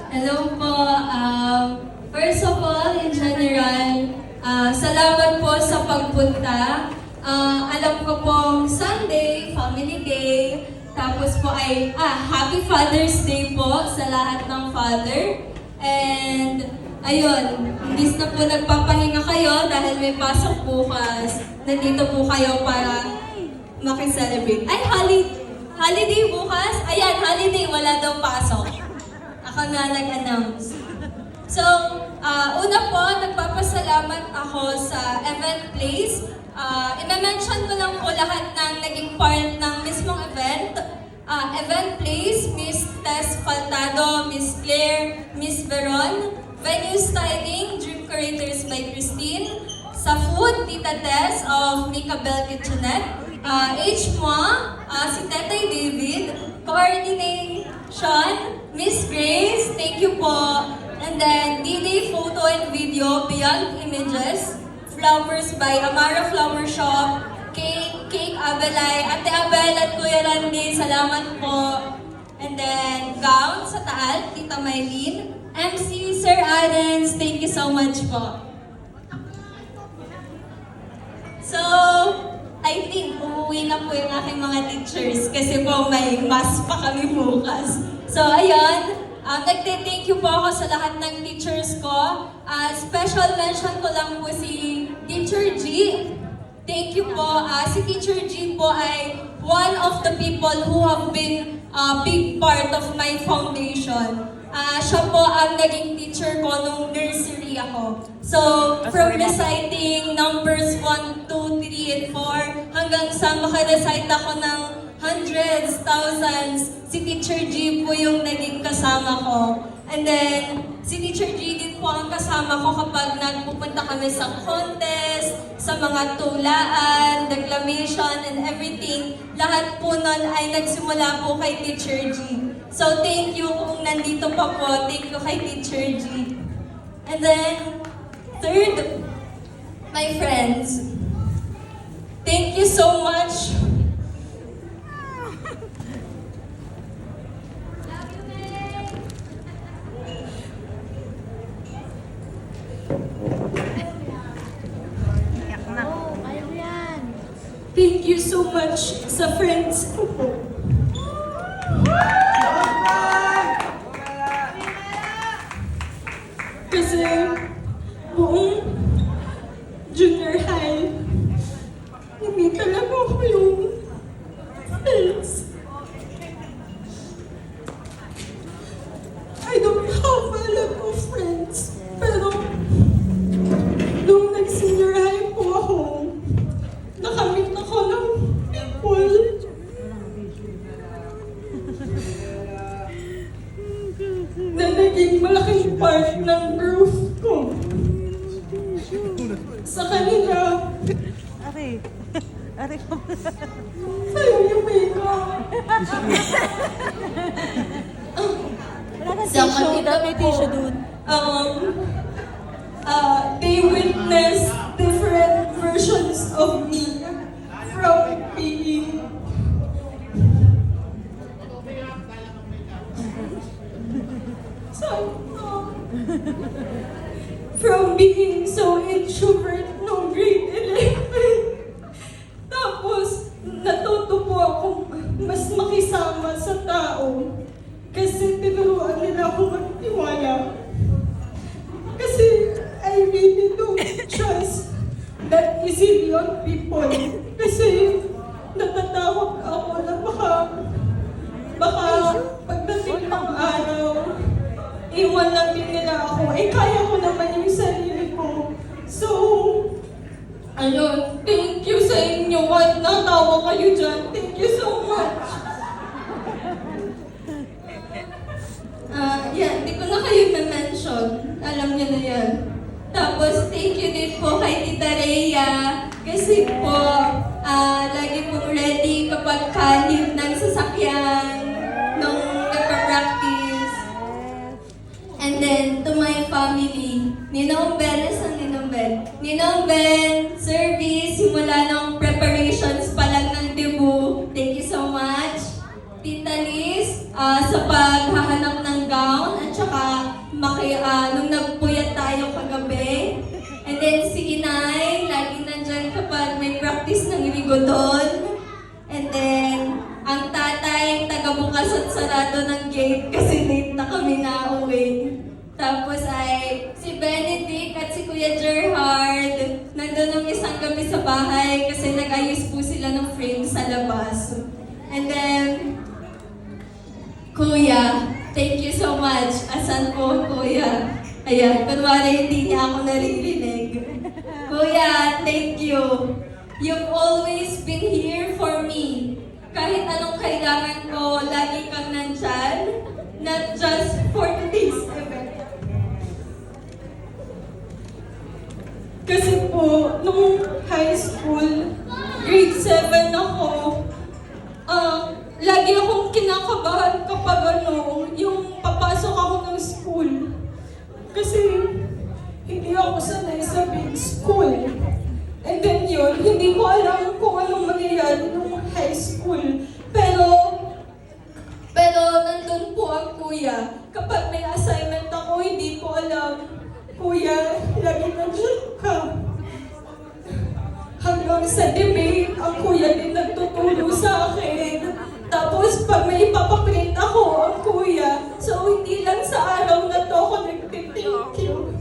Hello po. First of all, in general, salamat po sa pagpunta. Alam ko pong Sunday, Family Day, tapos po ay Happy Father's Day po sa lahat ng father. And ayun, imbis na po nagpapahinga kayo dahil may pasok bukas, nandito po kayo para makiselebrate. Ay, holiday bukas? Ayan, holiday, wala daw pasok. Ako na nag-announce. So, una po, nagpapasalamat ako sa event place. I-mention ko lang po lahat ng naging part ng mismong event. Event place, Miss Tess Faltado, Miss Claire, Miss Veron. Venue styling, Dream Curators by Christine. Sa food, Tita Tess of Mika Bell Kitchenette. HMOA, si Tetay David. Coordination, Miss Grace, thank you po. And then, D-Day Photo and Video, Beyond Images. Flowers by Amara Flower Shop. Cake Abelay, Ate Abel at Kuya Randy, salamat po. And then, gown sa Taal, Tita Maylene. MC, Sir Adams, thank you so much po. So, I think uuwi na po yung aking mga teachers kasi po may mass pa kami bukas. So, ayun. Nagte-thank you po ako sa lahat ng teachers ko. Special mention ko lang po si Teacher G. Thank you po. Si Teacher G po ay one of the people who have been a big part of my foundation. Siya po ang naging teacher ko nung nursery ako. So, from reciting numbers 1, 2, 3, and 4, hanggang sa makarecite ako ng hundreds, thousands, si Teacher G po yung naging kasama ko. And then, si Teacher G din po ang kasama ko kapag nagpupunta kami sa contest, sa mga tulaan, declamation, and everything. Lahat po nun ay nagsimula po kay Teacher G. So, thank you kung nandito pa po. Thank you kay Teacher G. And then, third, my friends. Thank you so much. Thank you so much sa friends ko po. Kasi buong junior high, hindi talaga ako yung friends. I don't have a lot of friends. Pero nung nag-senior high po ako, nakamit ako ng people na naging malaking part ng group ko. Sa kanila, sa'yo yung makeup. Wala na tissue, may tissue dun. They witnessed different versions of me from being so introvert nung grade 11. Tapos, natuto po akong mas makisama sa tao kasi tinuruan nila ako magtiwala. Kasi I really don't trust that easily on people. Kasi natatakot ako na baka pagdating ng araw, iwan lang din nila ako. Kaya ko naman yung sarili ko. So, ayun, thank you sa inyo. Natawa kayo dyan. Thank you so much. Hindi ko na kayo na-mention. Alam niyo na yan. Tapos, thank you din po kay Tita Rhea. Kasi po, lagi pong ready kapag kahit ng sasakyan nung nagpa-practice. And then, to my family, Ninong Ben, isang Ninong Ben. Ninong Ben, service, simula ng preparations pa lang ng debut. Thank you so much. Tita Liz, sa paghahanap ng gown at saka ay nung nagpuyat tayo kagabi. And then si Inay, laging nandyan kapag may practice ng rigodon. And then, ang tatay, taga-bukas at sarado ng gate kasi late na kami na uwi. Tapos ay si Benedict at si Kuya Gerhard, nandun ng isang gabi sa bahay kasi nag-ayos po sila ng frame sa labas. And then, Kuya, thank you so much. Asan po, Kuya? Ayan, kunwari hindi niya ako naririnig. Kuya, thank you. You've always been here for me. Kahit anong kailangan ko, lagi kang nandyan. Not just for today's event. Kasi po, nung high school, grade 7 ako, lagi akong kinakabahan kapag yung papasok ako ng school. Kasi hindi ako sanay sa big school. And then yun, hindi ko alam kung anong mangyayari nung high school. Pero nandun po ang kuya. Kapag may assignment ako, hindi ko alam. Kuya, lagi nandiyan ka. Hanggang sa debate, ang kuya din nagtutulong sa akin. Tapos pag may ipapaprint ako, ang kuya. So hindi lang sa araw na to ako nagtithank you.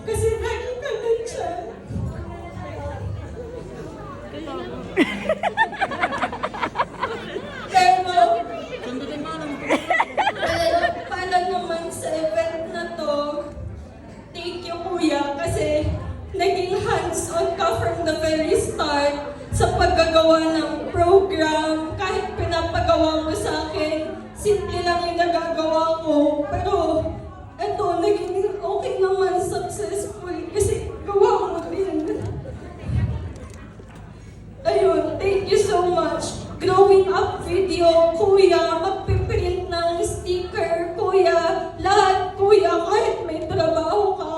Kasi lagi ka nandiyan. Pero para naman sa event na to, thank you kuya kasi naging hands-on ka from the very start sa paggagawa ng program. Kahit pinapagawa mo sa akin, simple lang yung nagagawa ko. Pero eto, naging okay naman, successful kasi gawa mo din. Ayun, thank you so much. Growing up video, kuya, magpiprint ng sticker, kuya, lahat, kuya, kahit may trabaho ka,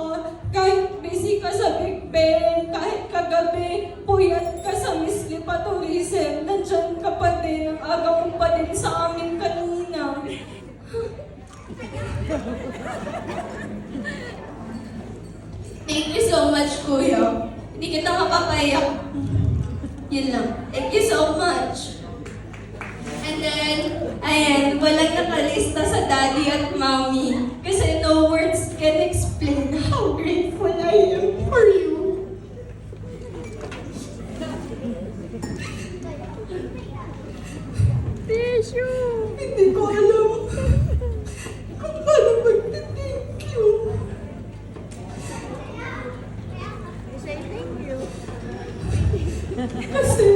kahit busy ka sa Big Ben, kahit kagabi, puyat ka sa Miss Lipa Tourism, nandyan ka pa din, ang aga mo pa din sa amin kanina. Thank you so much, kuya. Hindi kita mapapayak. Yun lang. Thank you so much. And then, ayan, walang nakalista sa daddy at mommy. Kasi no words can explain how grateful I am for you. Tissue! Hindi ko alam kung paano mag-thank you. Say thank you. Kasi,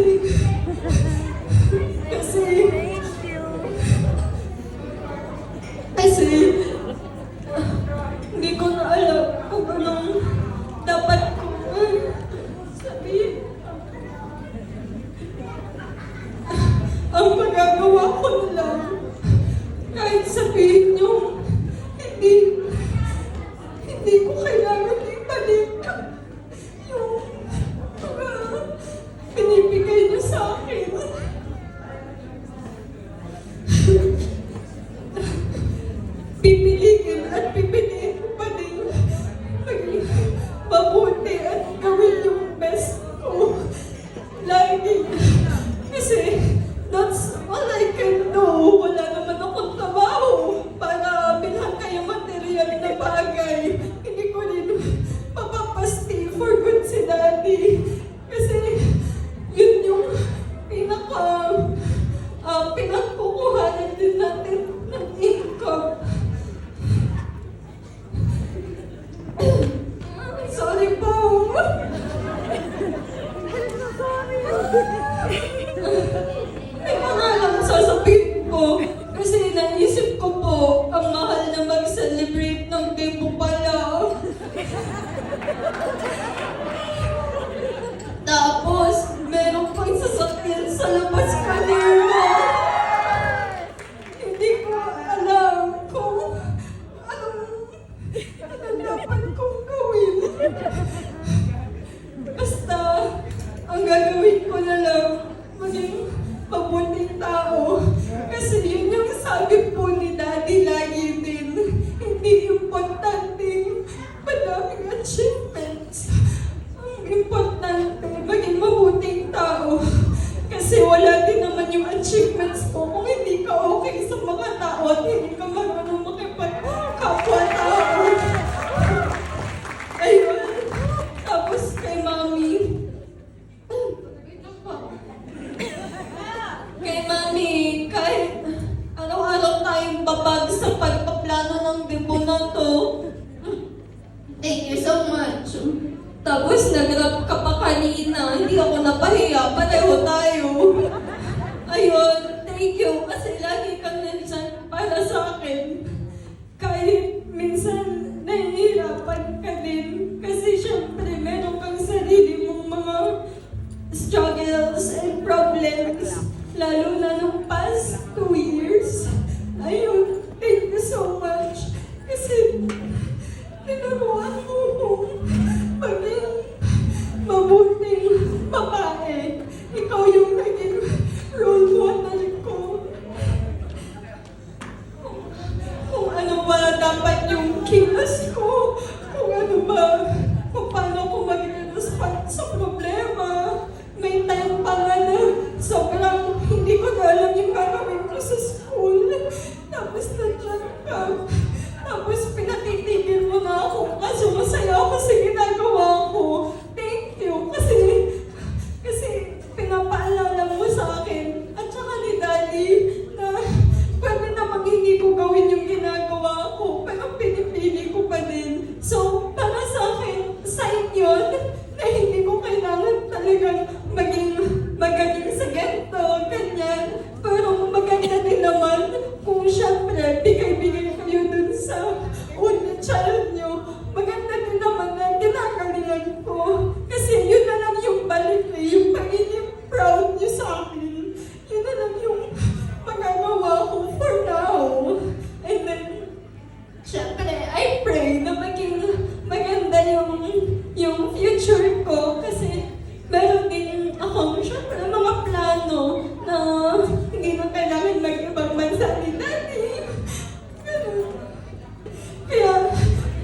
Thank you. kasi, hindi ko na alam kung anong dapat ko sabihin. Ang magagawa ko na lang, kahit sabihin nyo, hindi ko kailangan ibalik yung mga binibigay nyo sa akin. Pipiliin at pipiliin ko pa din maging mabuti at gawin yung best ko. Lagi. Kasi that's all I can do. Wala naman akong trabaho para bilhan kayo material na bagay. Hindi ko rin papapasti for good si Daddy. Kasi yun yung pinagkukuhanan din natin ng income. Tapos nag-rap ka pa kanina, hindi ako napahiya, pareho tayo. Ayun, thank you kasi lagi kang nandyan para sa akin. Kahit minsan nahihirapan ka din kasi syempre meron kang sarili mong mga struggles and problems, lalo na nung past 2 years. Ayun, thank you so much kasi tinuruan mo kong maging mabuting babae. Ikaw yung naging role model ko. Kung ano ba dapat yung kilos ko, kung ano ba, kung paano ko mag-respond sa problema. May time pa nga na sobrang hindi ko na alam yung gagawin ko sa school. Tapos nandiyan ka. Tapos pinatitigil mo na ako kasi masaya ako sa ginagawa ko. Thank you kasi pinapaalala mo sa akin at saka ni Daddy na pwede namang hindi ko gawin yung ginagawa ko pero pinipili ko pa din. So para sa akin, sign yun na hindi ko kailangan talagang maging magaling sa ganito, ganyan. Pero maganda din naman kung syempre bigay-bigay kayo dun sa only child nyo. Maganda din naman na ginagalingan ko. Kasi yun na lang yung balik eh, yung pagiging proud nyo sa akin. Yun na lang yung magagawa ko for now. And then, syempre, I pray na maging maganda yung future ko kasi meron din akong syempre mga plano na hindi na kailangan mag-ibang bansa ni Daddy. Kaya,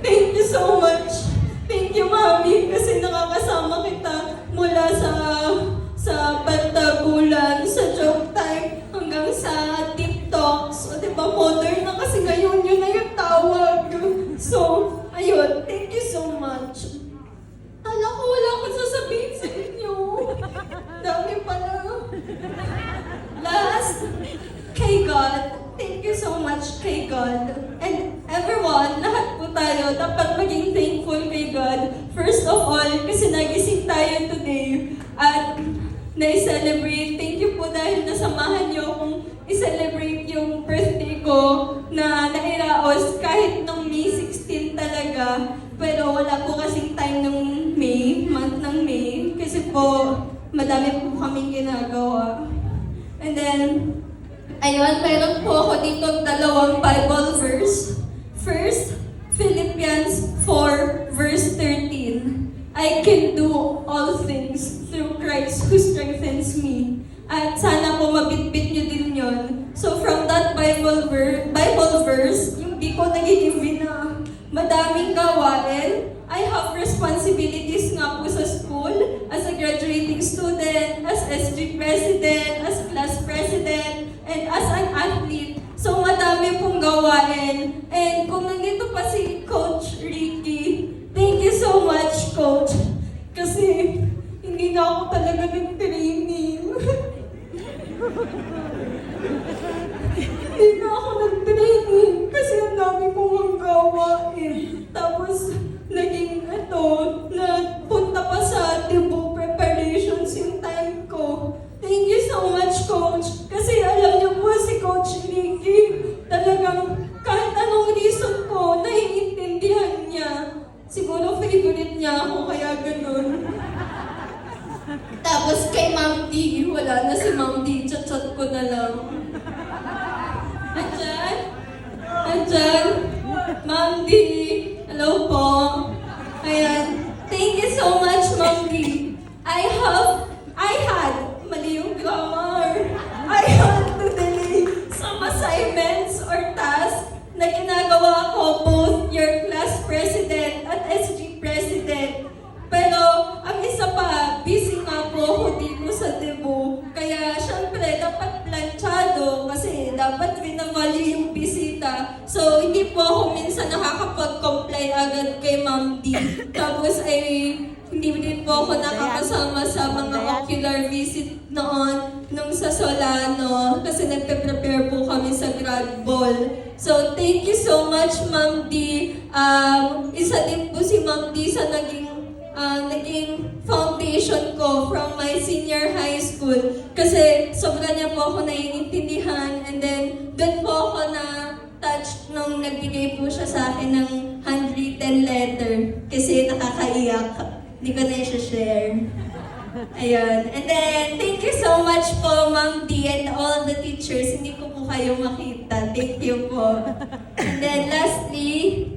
thank you so much. Thank you, Mami, kasi nakakasama kita mula sa Bantagulan, sa Joke Time, hanggang sa TikToks. O diba, modern na kasi ngayon yun na yung tawag. So, ayun, thank you so much. Kala ko wala akong sasabihin sa inyo. Dami pala. Last, kay God. Thank you so much kay God. And everyone, lahat po tayo dapat maging thankful kay God. First of all, kasi nagising tayo today at na-celebrate. Thank you po dahil nasamahan niyo akong i-celebrate yung birthday ko na nairaos kahit nung May 16 talaga. Pero wala po kasing time nung May, month ng May. Kasi po, madami po kaming ginagawa. And then, ayun, meron po ako dito dalawang Bible verse. First, Philippians 4 verse 13. I can do all things through Christ who strengthens me. At sana po mabitbit nyo din yun. So from that Bible verse, yung di ko nagiging na madaming gawain. I have responsibilities nga po sa school as a graduating student, as SG president, as class president, and as an athlete. So madami pong gawain. And kung nandito pa si Coach Ricky, thank you so much, Coach. Kasi hindi na ako talaga nag-training. Hindi na ako nag-training kasi ang dami kong gawain. Tapos, naging punta pa sa Tibo preparations yung time ko. Thank you so much, Coach. Kasi alam niyo po si Coach Ricky, talagang kahit anong reason ko, naiintindihan niya. Siguro favorite niya ako, kaya ganun. Tapos kay Ma'am D, wala na si Ma'am D, chat-chat ko na lang. Andyan? Andyan? Ma'am D, hello po. Ayan. Thank you so much, Ma'am D. I had, mali yung grammar. I had to delay some assignments or tasks na ginagawa ko both your class president at SG president. Pero ang isa pa, busy nga po ako dito sa Cebu. Kaya syempre, dapat planchado kasi dapat rinavali yung bisita. So, hindi po ako minsan nakakapag-comply agad kay Ma'am D. Tapos ay hindi din po ako nakakasama sa mga ocular visit noon nung sa Solano kasi nagpe-prepare po kami sa grad ball. So, thank you so much, Ma'am D. Isa din po si Ma'am D sa naging naging foundation ko from my senior high school. Kasi sobra niya po ako naiintindihan, and then doon po ako na touch nung nagbigay po siya sa akin ng handwritten letter. Kasi nakakaiyak. Hindi ko na i-share. Ayun. And then, thank you so much po, Ma'am D, and all the teachers. Hindi ko po kayo makita. Thank you po. And then, lastly,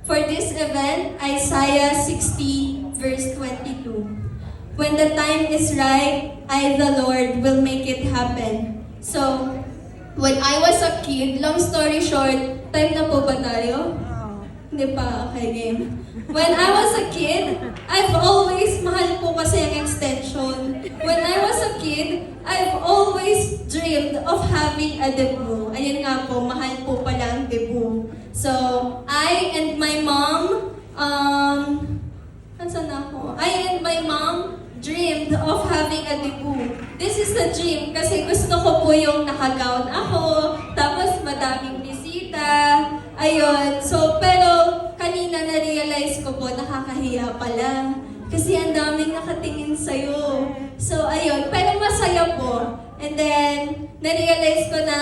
for this event, Isaiah 60, verse 22. When the time is right, I, the Lord, will make it happen. So, when I was a kid, long story short, time na po ba tayo? Hindi pa, okay, game. When I was a kid, I've always, mahal po kasi ang extension. When I was a kid, I've always dreamed of having a debut. Ayun nga po, mahal po pala ang debut. So, I and my mom, Nasaan na ako? I and my mom dreamed of having a debut. This is the dream kasi gusto ko po yung nakagown ako, tapos madaming bisita. Ayun. So, pero kanina na-realize ko po, nakakahiya pala. Kasi ang daming nakatingin sa'yo. So, ayun. Pero masaya po. And then, na-realize ko na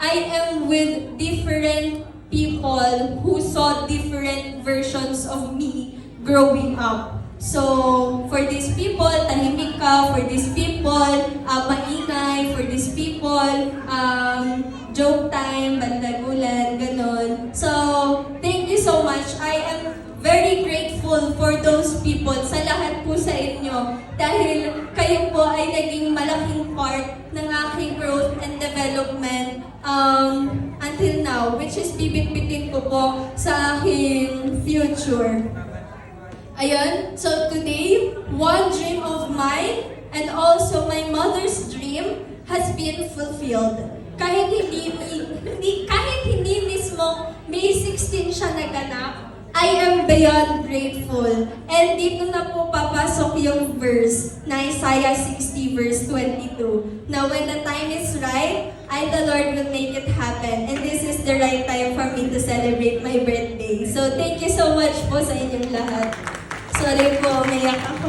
I am with different people who saw different versions of me growing up. So, for these people, tahimik ka. For these people, maingay. For these people, joke time, bandagulan, ganon. So, thank you so much. I am very grateful for those people, sa lahat po sa inyo. Dahil kayo po ay naging malaking part ng aking growth and development until now, which is bibit-bitin ko po sa aking future. Ayun, so today, one dream of mine and also my mother's dream has been fulfilled. Kahit hindi mismo May 16 siya naganap, I am beyond grateful. And dito na po papasok yung verse na Isaiah 60 verse 22. Now when the time is right, I, the Lord, will make it happen. And this is the right time for me to celebrate my birthday. So thank you so much po sa inyong lahat. Sorry po, umiyak ako.